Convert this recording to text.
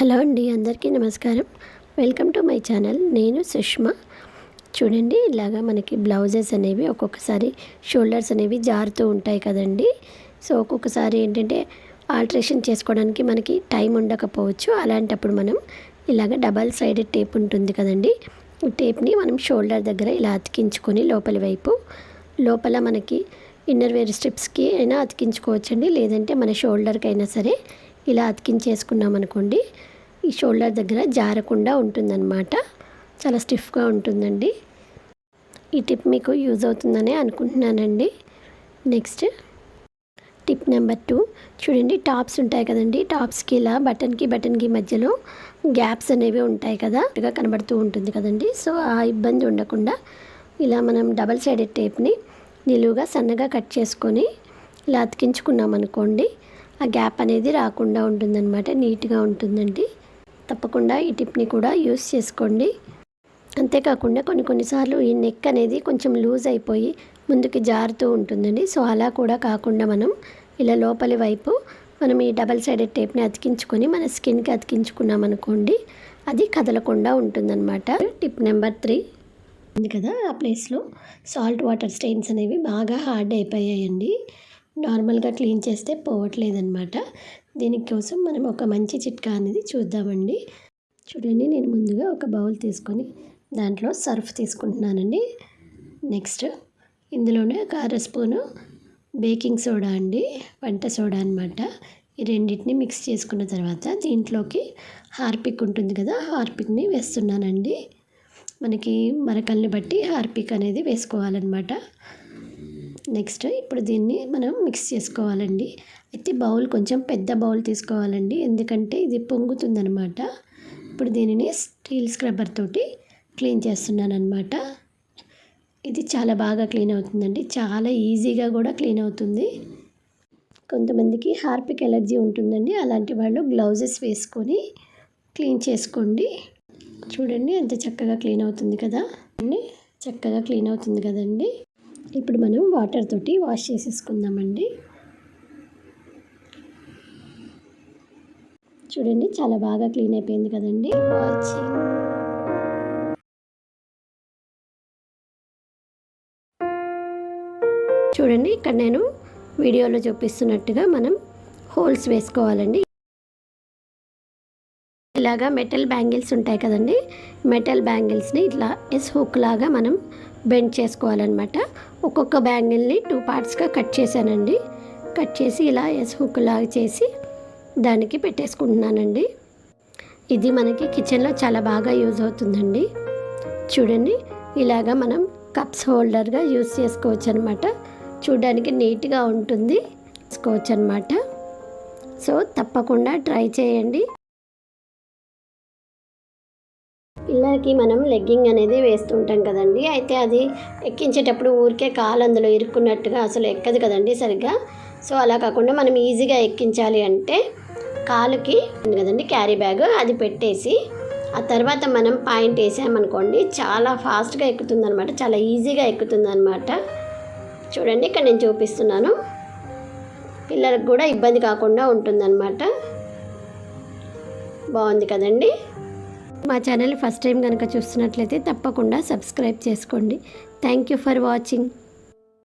Hello అండి, అందరికీ నమస్కారం. Welcome to my channel. నేను సుష్మా. చూడండి, ఇలాగా మనకి బ్లౌజెస్ అనేవి ఒక్కొక్కసారి షోల్డర్స్ అనేవి జారుతూ ఉంటాయి కదండి. సో ఒక్కొక్కసారి ఏంటంటే ఆల్ట్రేషన్ చేసుకోవడానికి మనకి టైం ఉండకపోవచ్చు. అలాంటప్పుడు మనం ఇలాగ డబల్ సైడెడ్ టేప్ ఉంటుంది కదండి. ఈ టేప్ని మనం షోల్డర్ దగ్గర ఇలా అతికించుకొని లోపల మనకి ఇన్నర్ వేర్ స్ట్రిప్స్కి అయినా అతికించుకోవచ్చండి, లేదంటే మన షోల్డర్కి అయినా సరే ఇలా అతికించేసుకున్నాం అనుకోండి, ఈ షోల్డర్ దగ్గర జారకుండా ఉంటుందన్నమాట. చాలా స్టిఫ్గా ఉంటుందండి. ఈ టిప్ మీకు యూజ్ అవుతుందనే అనుకుంటున్నానండి. నెక్స్ట్ టిప్ నెంబర్ 2, చూడండి, టాప్స్ ఉంటాయి కదండి. టాప్స్కి ఇలా బటన్కి మధ్యలో గ్యాప్స్ అనేవి ఉంటాయి కదా, కనబడుతూ ఉంటుంది కదండి. సో ఆ ఇబ్బంది ఉండకుండా ఇలా మనం డబల్ సైడెడ్ టేప్ని నిలువుగా సన్నగా కట్ చేసుకొని ఇలా అతికించుకున్నాం అనుకోండి, ఆ గ్యాప్ అనేది రాకుండా ఉంటుందన్నమాట. నీట్గా ఉంటుందండి. తప్పకుండా ఈ టిప్ని కూడా యూస్ చేసుకోండి. అంతేకాకుండా కొన్నిసార్లు ఈ నెక్ అనేది కొంచెం లూజ్ అయిపోయి ముందుకి జారుతూ ఉంటుందండి. సో అలా కూడా కాకుండా మనం ఇలా లోపలి వైపు మనం ఈ డబల్ సైడెడ్ టేప్ని అతికించుకొని మన స్కిన్కి అతికించుకున్నాం అనుకోండి, అది కదలకుండా ఉంటుందన్నమాట. టిప్ నెంబర్ 3 ఉంది కదా, ఆ ప్లేస్లో సాల్ట్ వాటర్ స్టెయిన్స్ అనేవి బాగా హార్డ్ అయిపోయాయండి. నార్మల్గా క్లీన్ చేస్తే పోవట్లేదన్నమాట. దీనికోసం మనం ఒక మంచి చిట్కా అనేది చూద్దామండి. చూడండి, నేను ముందుగా ఒక బౌల్ తీసుకొని దాంట్లో సర్ఫ్ తీసుకుంటున్నానండి. నెక్స్ట్ ఇందులోనే ఒక అర స్పూను బేకింగ్ సోడా అండి, వంట సోడా అనమాట. ఈ రెండింటిని మిక్స్ చేసుకున్న తర్వాత దీంట్లోకి హార్పిక్ ఉంటుంది కదా, హార్పిక్ని వేస్తున్నానండి. మనకి మరకల్ని బట్టి హార్పిక్ అనేది వేసుకోవాలన్నమాట. నెక్స్ట్ ఇప్పుడు దీన్ని మనం మిక్స్ చేసుకోవాలండి. అయితే బౌల్ కొంచెం పెద్ద బౌల్ తీసుకోవాలండి, ఎందుకంటే ఇది పొంగుతుందనమాట. ఇప్పుడు దీనిని స్టీల్ స్క్రబ్బర్ తోటి క్లీన్ చేస్తున్నాను అనమాట. ఇది చాలా బాగా క్లీన్ అవుతుందండి, చాలా ఈజీగా కూడా క్లీన్ అవుతుంది. కొంతమందికి హార్పిక్ ఎలర్జీ ఉంటుందండి, అలాంటి వాళ్ళు గ్లౌజెస్ వేసుకొని క్లీన్ చేసుకోండి. చూడండి, ఎంత చక్కగా క్లీన్ అవుతుంది కదా, చక్కగా క్లీన్ అవుతుంది కదండి. ఇప్పుడు మనం వాటర్ తోటి వాష్ చేసేసుకుందామండి. చూడండి, చాలా బాగా క్లీన్ అయిపోయింది కదండి. చూడండి, ఇక్కడ నేను వీడియోలో చూపిస్తున్నట్టుగా మనం హోల్స్ వేసుకోవాలండి. ఇలాగా మెటల్ బ్యాంగిల్స్ ఉంటాయి కదండి, మెటల్ బ్యాంగిల్స్ని ఇట్లా హుక్ లాగా మనం బెండ్ చేసుకోవాలన్నమాట. ఒక్కొక్క బ్యాంగిల్ని 2 పార్ట్స్గా కట్ చేశానండి. కట్ చేసి ఇలా హుక్ లాగా చేసి దానికి పెట్టేసుకుంటున్నానండి. ఇది మనకి కిచెన్లో చాలా బాగా యూజ్ అవుతుందండి. చూడండి, ఇలాగా మనం కప్స్ హోల్డర్గా యూజ్ చేసుకోవచ్చు అనమాట. చూడడానికి నీట్గా ఉంటుంది, చేసుకోవచ్చు అనమాట. సో తప్పకుండా ట్రై చేయండి. పిల్లలకి మనం లెగ్గింగ్ అనేది వేస్తుంటాం కదండి, అయితే అది ఎక్కించేటప్పుడు ఊరికే కాలు అందులో ఇరుక్కున్నట్టుగా అసలు ఎక్కదు కదండి సరిగ్గా. సో అలా కాకుండా మనం ఈజీగా ఎక్కించాలి అంటే కాలుకి ఉంది కదండి క్యారీ బ్యాగ్, అది పెట్టేసి ఆ తర్వాత మనం పాయింట్ వేసామనుకోండి, చాలా ఫాస్ట్గా ఎక్కుతుంది అనమాట, చాలా ఈజీగా ఎక్కుతుంది అనమాట. చూడండి, ఇక్కడ నేను చూపిస్తున్నాను. పిల్లలకు కూడా ఇబ్బంది కాకుండా ఉంటుందన్నమాట. బాగుంది కదండి. మా ఛానల్ ఫస్ట్ టైం కనుక చూస్తున్నట్లయితే తప్పకుండా సబ్స్క్రైబ్ చేసుకోండి. Thank you for watching.